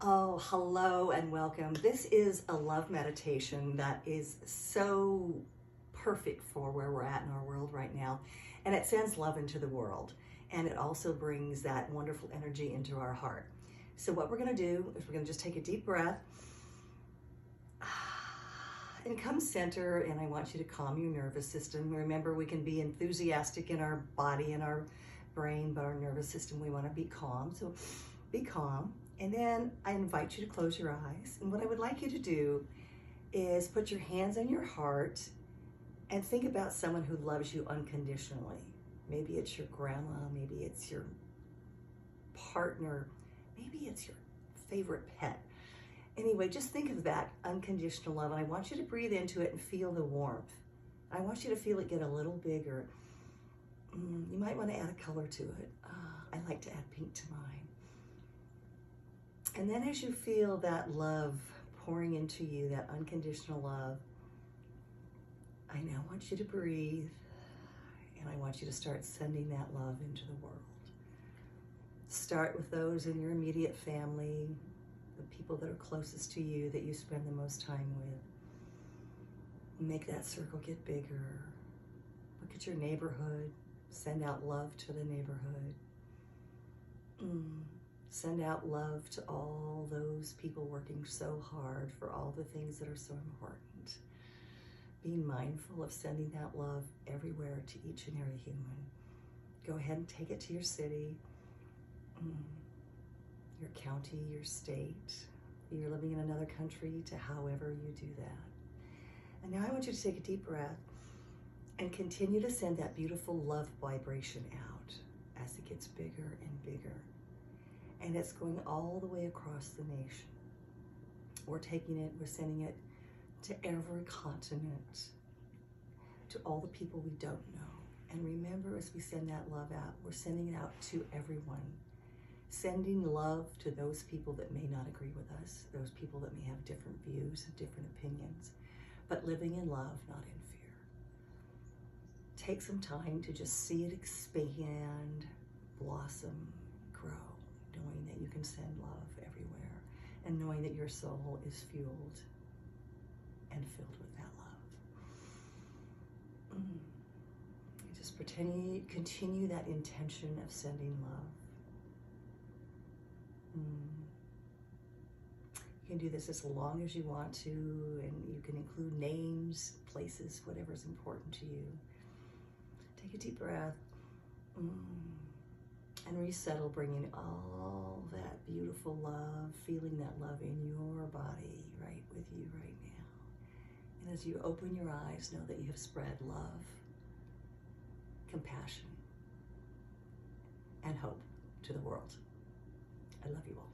Oh, hello and welcome. This is a love meditation that is so perfect for where we're at in our world right now. And it sends love into the world. And it also brings that wonderful energy into our heart. So what we're going to do is we're going to just take a deep breath and come center. And I want you to calm your nervous system. Remember, we can be enthusiastic in our body and our brain, but our nervous system, we want to be calm. So be calm. And then I invite you to close your eyes. And what I would like you to do is put your hands on your heart and think about someone who loves you unconditionally. Maybe it's your grandma, maybe it's your partner, maybe it's your favorite pet. Anyway, just think of that unconditional love. And I want you to breathe into it and feel the warmth. I want you to feel it get a little bigger. You might want to add a color to it. I like to add pink to mine. And then as you feel that love pouring into you, that unconditional love, I now want you to breathe, and I want you to start sending that love into the world. Start with those in your immediate family, the people that are closest to you, that you spend the most time with. Make that circle get bigger. Look at your neighborhood. Send out love to the neighborhood. Send out love to all those people working so hard for all the things that are so important. Being mindful of sending that love everywhere to each and every human. Go ahead and take it to your city, your county, your state. If you're living in another country, to however you do that. And now I want you to take a deep breath and continue to send that beautiful love vibration out as it gets bigger and bigger. And it's going all the way across the nation. We're sending it to every continent, to all the people we don't know. And remember, as we send that love out, we're sending it out to everyone. Sending love to those people that may not agree with us, those people that may have different views and different opinions, but living in love, not in fear. Take some time to just see it expand, blossom, grow. Knowing that you can send love everywhere, and knowing that your soul is fueled and filled with that love. Just continue that intention of sending love. You can do this as long as you want to, and you can include names, places, whatever's important to you. Take a deep breath. And resettle, bringing all that beautiful love, feeling that love in your body, right with you right now. And as you open your eyes, know that you have spread love, compassion, and hope to the world. I love you all.